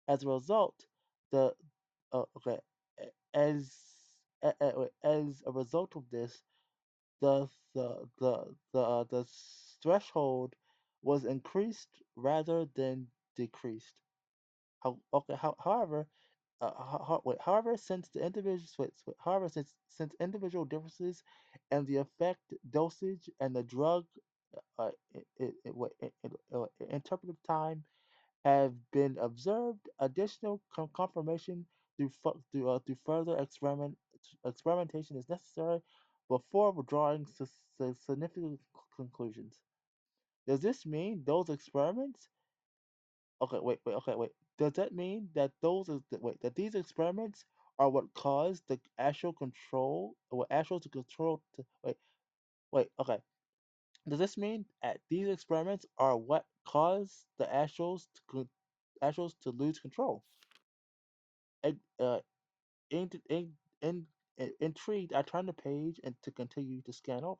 As a result, the okay, as as a result of this, the threshold was increased rather than decreased. However, however, since the however, since individual differences and the effect, dosage, and the drug interpretive time have been observed, additional confirmation through further experimentation is necessary before drawing significant conclusions. Does this mean those experiments Does that mean that that these experiments are what caused the astral control, or astral to control? Okay. Does this mean that these experiments are what caused the astrals to lose control? In, in, in, in, Intrigued, I turn the page and to continue to scan over.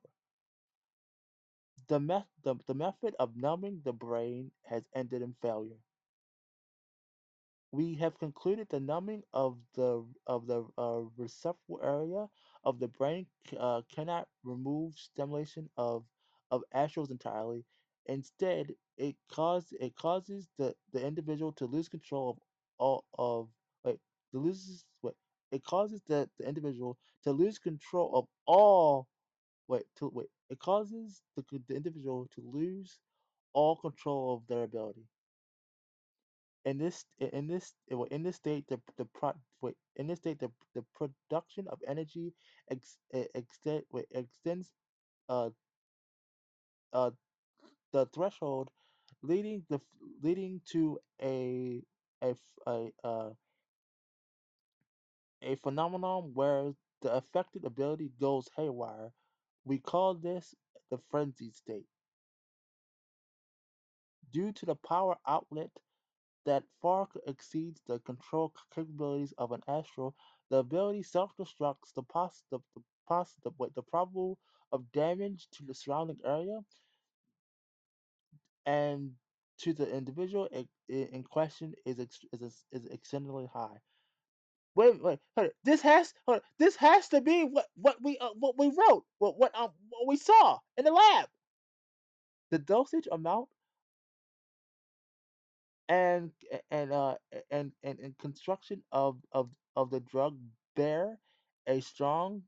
The method of numbing the brain has ended in failure. We have concluded the numbing of the receptacle area of the brain cannot remove stimulation of astrals entirely. Instead, it causes the individual to lose control of all of wait to loses wait it causes the individual to lose control of all it causes the individual to lose all control of their ability. In this state the production of energy extends uh, uh, the threshold leading the leading to a f- a phenomenon where the affected ability goes haywire. We call this the frenzied state. Due to the power outlet that far exceeds the control capabilities of an astral, the ability self-destructs the probable of damage to the surrounding area and to the individual in question is exceedingly high. This has to be what we wrote, what we saw in the lab. The dosage amount and and construction of the drug bear a strong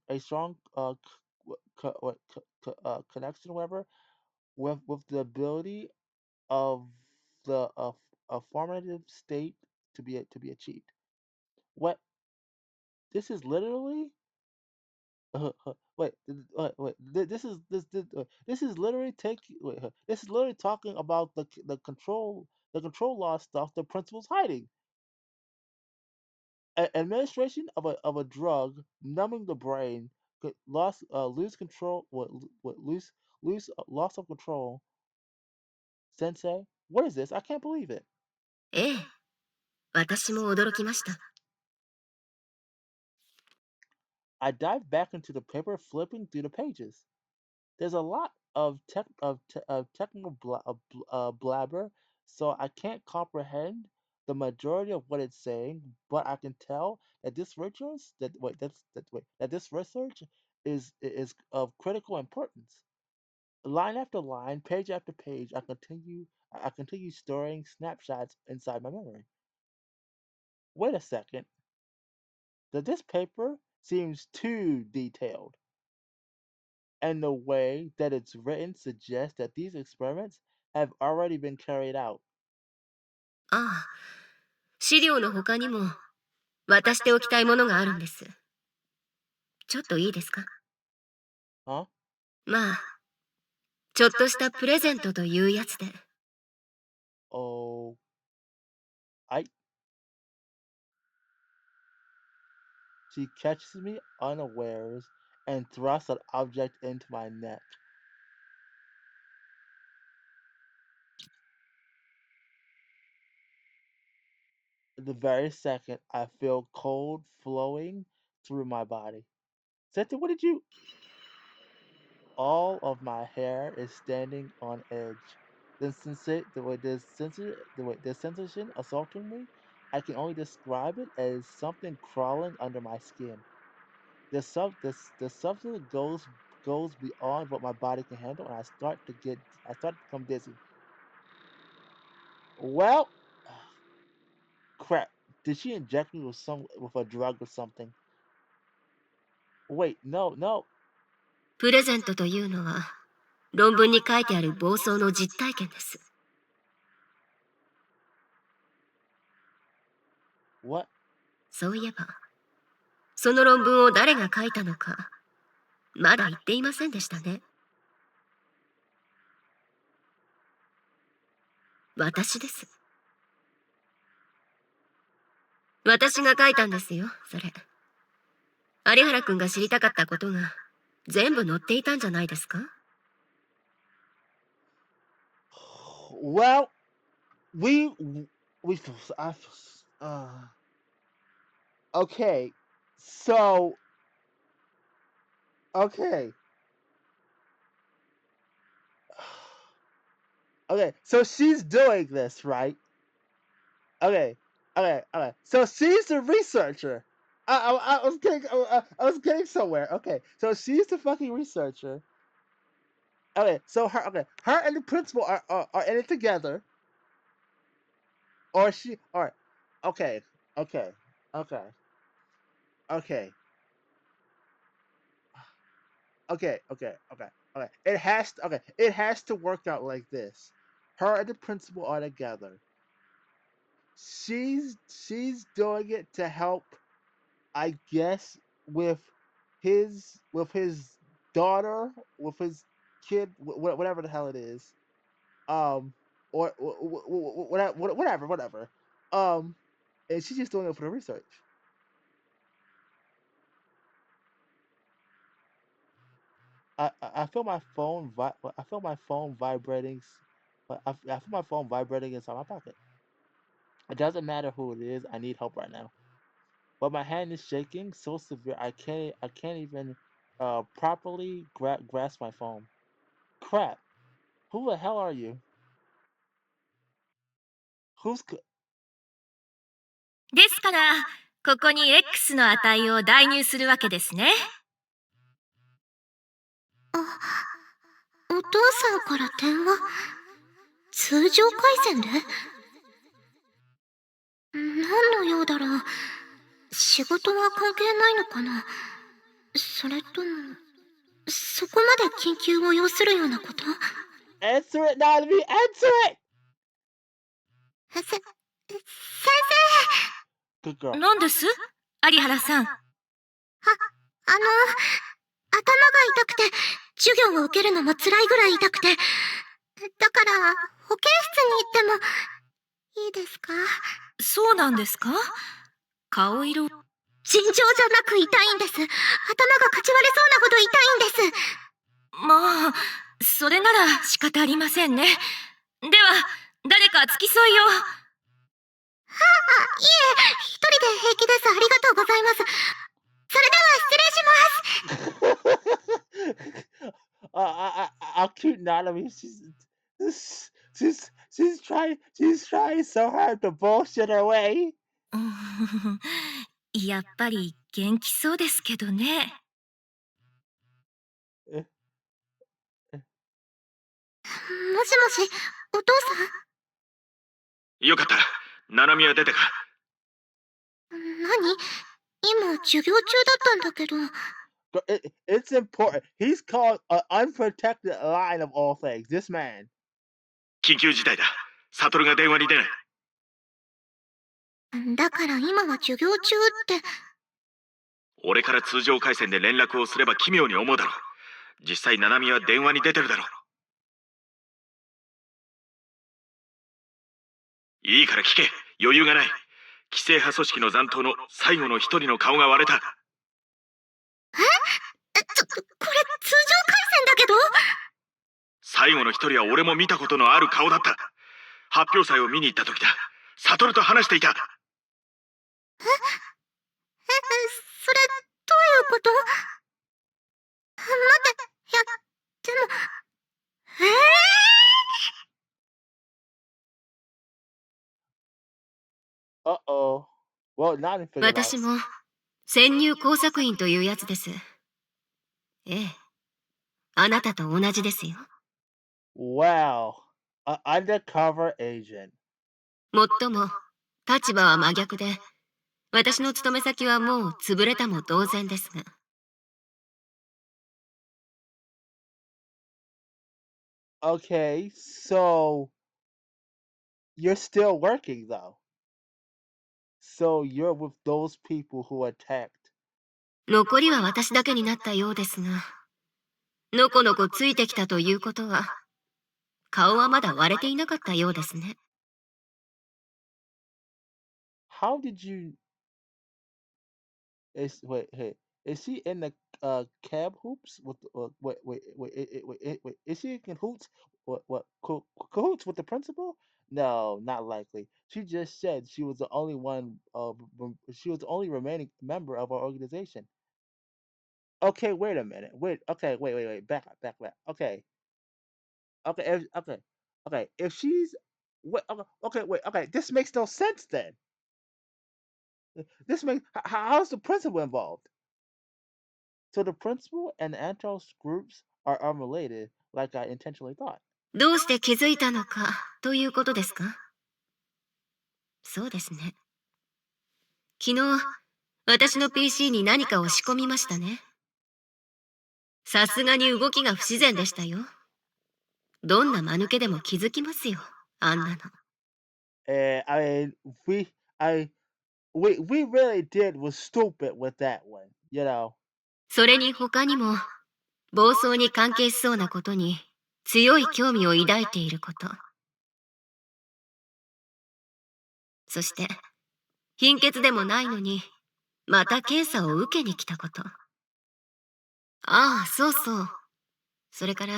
connection, however, with the ability of the a formative state to be achieved. What this is literally this is literally this is literally talking about the control law stuff the principal's hiding. Administration of a drug numbing the brain could lose control lose loss of control. Sensei, what is this? I can't believe it. ええ、私も驚きました。I dive back into the paper, flipping through the pages. There's a lot of technical blabber, so I can't comprehend the majority of what it's saying. But I can tell that this research that this research is of critical importance. Line after line, page after page, I continue storing snapshots inside my memory. Wait a second. Did this paper seems too detailed, and the way that it's written suggests that these experiments have already been carried out. ああ、資料の他にも渡しておきたいものがあるんです。ちょっといいですか？ Huh? まあ、ちょっとしたプレゼントというやつで。Oh, I. She catches me unawares and thrusts an object into my neck. The very second, I feel cold flowing through my body. Seti, what did you? All of my hair is standing on edge. The sensation assaulting me, I can only describe it as something crawling under my skin. The substance goes beyond what my body can handle, and I start to become dizzy. Well, crap. Did she inject me with a drug or something? Wait, no. プレゼントというのは、論文に書いてある暴走の実体験です。What? そういえば、その論文を誰が書いたのか、まだ言っていませんでしたね。私です。私が書いたんですよ、それ。有原くんが知りたかったことが全部載っていたんじゃないですか？ Well, we we I okay. So okay. Okay, so she's doing this, right? Okay, okay. So she's the researcher. I was getting somewhere. Okay, so she's the fucking researcher. Okay, so her and the principal are in it together, or she, or okay, okay, okay, okay, okay. It has to work out like this. Her and the principal are together. She's doing it to help, I guess, with his daughter, with his kid, whatever the hell it is, or whatever, and she's just doing it for the research. I feel my phone I feel my phone vibrating. I feel my phone vibrating inside my pocket. It doesn't matter who it is. I need help right now. But my hand is shaking so severe I can't even properly grasp my phone. Crap. Who the hell are you? Who's ですから、ここに X の値を代入するわけですね。あ、お父さんから電話。通常回線で？何の用だろう。仕事は関係ないのかな。それとも、そこまで緊急を要するようなこと？ Answer it, Nanabe! Answer it! 先Good 生。 girl. 何です？有原さん。頭が痛くて、授業を受けるのも辛いぐらい痛くて。だから、保健室に行っても、いいですか？そうなんですか？顔色。尋常じゃなく痛いんです。頭がかち割れそうなほど痛いんです。まあ、それなら仕方ありませんね。では、誰か付き添いを。いえ、一人で平気です。ありがとうございます。それでは失礼します。I'll cute Nanabe. She's trying so hard to bullshit her way. やっぱり元気そうですけどね。もしもし、お父さん？よかった。ナナミは出てか？何？今授業中だったんだけど。It's important. He's called an unprotected line of all things. This man. 緊急事態だ。サトルが電話に出ない。だから今は授業中って。俺から通常回線で連絡をすれば奇妙に思うだろう。実際ナナミは電話に出てるだろう。いいから聞け。余裕がない。規制派組織の残党の最後の一人の顔が割れた。これ通常回線だけど。最後の一人は俺も見たことのある顔だった。発表祭を見に行った時だ。サトルと話していた。それどういうこと？待って、いや、でも、Uh-oh. Well, now they figured out. 私も潜入工作員というやつです。ええ、あなたと同じですよ。Wow. An undercover agent. もっとも立場は真逆で、私の勤め先はもう潰れたも同然ですが。Okay, so you're still working though. So you're with those people who attacked. 残りは私だけになったようですが、のこのこついてきたということは、顔はまだ割れていなかったようですね。How did you hey, is she in the cab hoops with wait, is she in cahoots cahoots with the principal? No, not likely. She just said she was the only one she was the only remaining member of our organization. Okay, wait a minute. Wait. Back. Okay. If she's wait. Okay, this makes no sense then. This makes how's the principal involved? So the principal and the Antos groups are unrelated, like I intentionally thought. どうして気づいたのかということですか？そうですね。昨日、私の PC に何かを仕込みましたね。さすがに動きが不自然でしたよ。どんな間抜けでも気づきますよ、あんなの。And I mean, we I we really did was stupid with that one, you know. それに他にも、暴走に関係しそうなことに強い興味を抱いていること。そして、貧血でもないのに、また検査を受けに来たこと。ああ、そうそう。それから、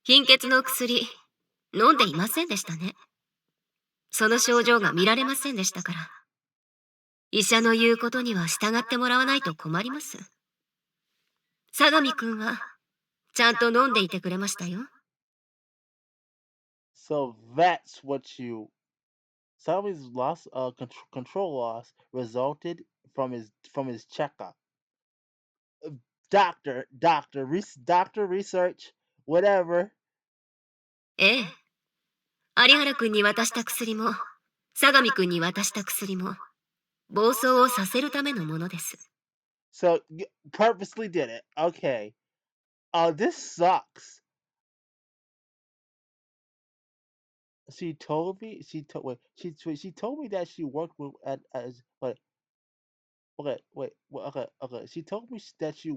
貧血の薬、飲んでいませんでしたね。その症状が見られませんでしたから。医者の言うことには従ってもらわないと困ります。相模くんは、ちゃんと飲んでいてくれましたよ。So that's what you Sammy's loss control loss resulted from his checkup. Doctor research whatever. ええ。有原くんに渡した薬も、相模くんに渡した薬も、暴走をさせるためのものです。So purposely did it. Okay. This sucks. She told me she told me that she worked with at as wait okay. She told me that she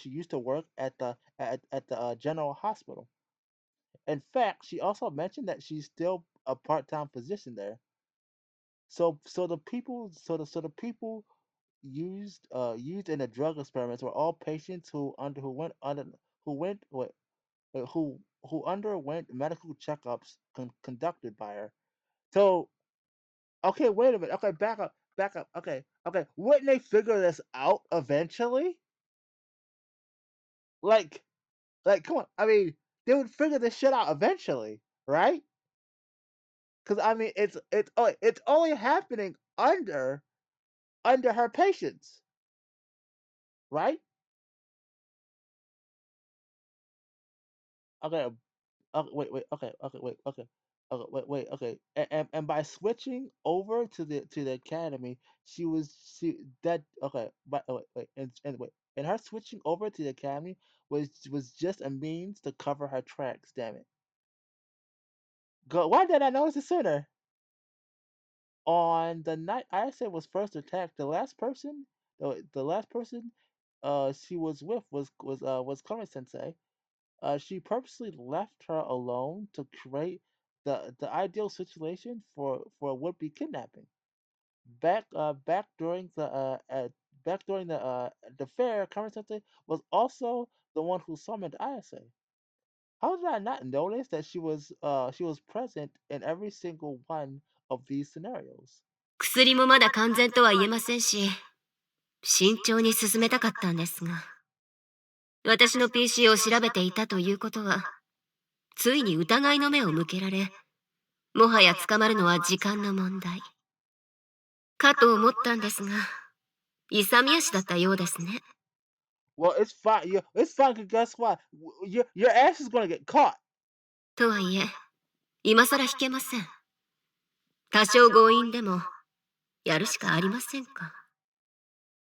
used to work at the general hospital. In fact, she also mentioned that she's still a part-time position there. So the people used in the drug experiments were all patients who underwent medical checkups conducted by her. So okay, wait a minute. Okay, back up. Okay. Wouldn't they figure this out eventually? Like, come on. I mean, they would figure this shit out eventually, right? Because I mean, it's only happening under her patients, right? Okay. Wait. Okay. wait. Okay, and by switching over to the academy, she that okay. But and her switching over to the academy was just a means to cover her tracks. Damn it! Go. Why did I notice it sooner? On the night Ayase was first attacked, the last person, she was with was Kame Sensei. She purposely left her alone to create the ideal situation for a would-be kidnapping. Back during the fair, Kame Sensei was also the one who summoned Ayase. How did I not notice that she was present in every single one of these scenarios? 薬もまだ完全とは言えませんし、慎重に進めたかったんですが、私の PC を調べていたということは、ついに疑いの目を向けられ、もはや捕まるのは時間の問題。かと思ったんですが、勇み足だったようですね。Well, it's fine. It's fine. 'Cause guess what? Your ass is gonna get caught. とはいえ、今更引けません。多少強引でも、やるしかありませんか。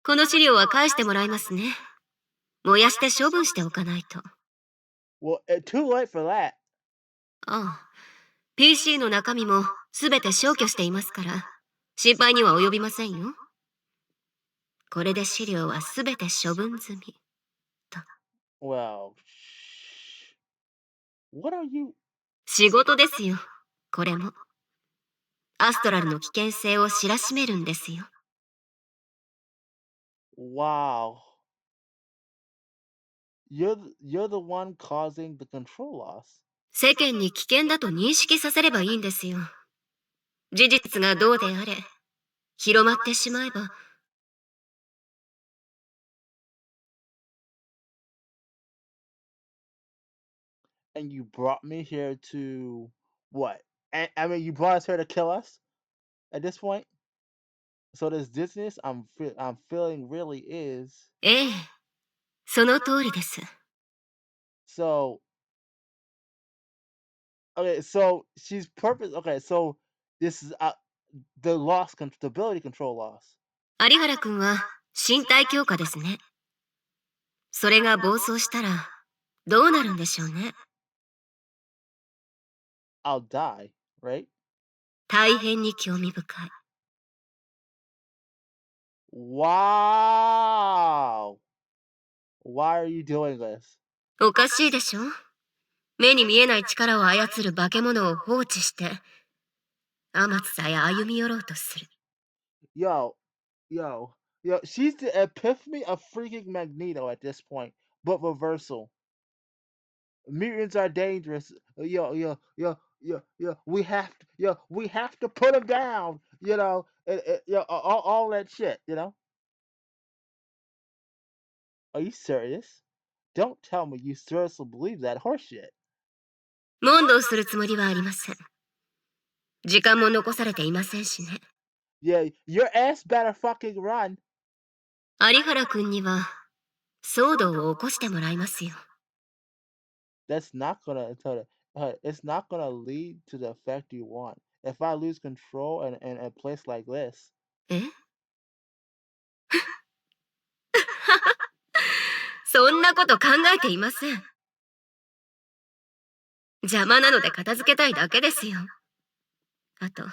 この資料は返してもらいますね。燃やして処分しておかないと。Well, too late for that. ああ、PC の中身もすべて消去していますから、心配には及びませんよ。これで資料はすべて処分済み。と。Well, what are you? 仕事ですよ、これも。アストラルの危険性を知らしめるんですよ。Wow. You're the one causing the control loss. 世間に危険だと認識させればいいんですよ。事実がどうであれ、広まってしまえば。And you brought me here to what? I mean, you brought us here to kill us at this point. So this distance I'm feeling really is. ええ、その通りです。So okay, so she's purpose. Okay, so this is the the ability control loss. 有原くんは身体強化ですね。それが暴走したらどうなるんでしょうね。I'll die, right? 大変に興味深い。Wow. Why are you doing this? おかしいでしょ。目に見えない力を操る化け物を放置して、天津さえ歩み寄ろうとする。Yo, yo, she's the epiphany of freaking Magneto at this point, but reversal. Mutants are dangerous. We have to put them down. All that shit. Are you serious? Don't tell me you seriously believe that horseshit. 問答するつもりはありません。時間も残されていませんしね。Yeah, your ass better fucking run. 有原くんには騒動を起こしてもらいますよ。That's not gonna it's not gonna lead to the effect you want. If I lose control in a place like this, えそんなこと考えていません。邪魔なので片付けたいだけですよ。あと、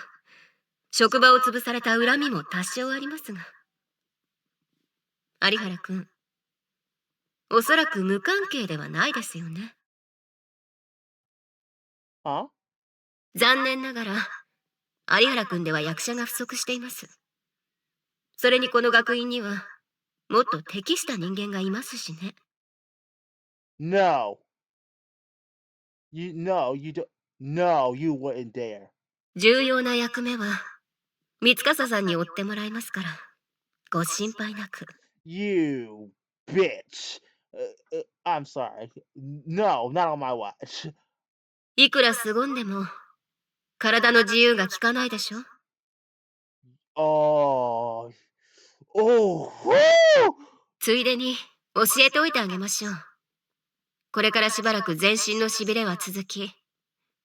職場を潰された恨みも多少ありますが。有原くん、おそらく無関係ではないですよね。huh? 残念ながら、有原くんでは役者が不足しています。それにこの学院には、もっと適した人間がいますしね。No. You don't. No, you wouldn't dare. 重要な役目は、三笠さんに追ってもらいますから、ご心配なく。You bitch. I'm sorry. No, not on my watch. いくら凄んでも、体の自由が利かないでしょ。Oh. Oh. Woo! ついでに、教えておいてあげましょう。これからしばらく全身のしびれは続き、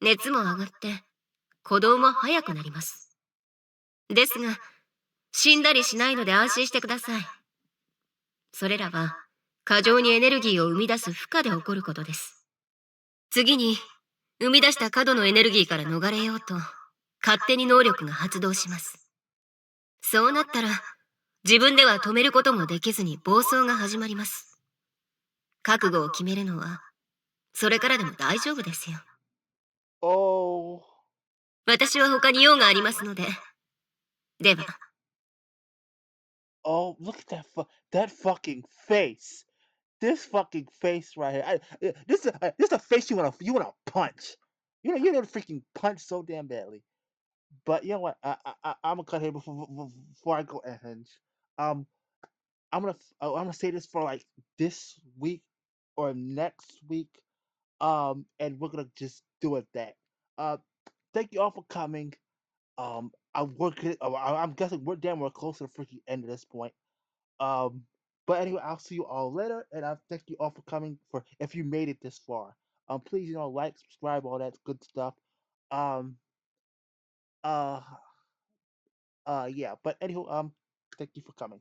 熱も上がって、鼓動も速くなります。ですが、死んだりしないので安心してください。それらは、過剰にエネルギーを生み出す負荷で起こることです。次に、生み出した過度のエネルギーから逃れようと、勝手に能力が発動します。そうなったら、自分では止めることもできずに暴走が始まります。覚悟を決めるのは、それからでも大丈夫ですよ。Oh, 私は他に用がありますので。では。oh, look at that fucking face. This fucking face right here. This a face you wanna punch. You know to freaking punch so damn badly. But you know what? I'm gonna cut here before I go ahead. Um, I'm gonna say this for like this week or next week. And we're gonna just do it that. Uh, thank you all for coming. I'm guessing we're damn we're close to the freaking end at this point. Um, but anyway, I'll see you all later, and I thank you all for coming. For if you made it this far, please like, subscribe, all that good stuff. Um, uh, yeah. But anywho, thank you for coming.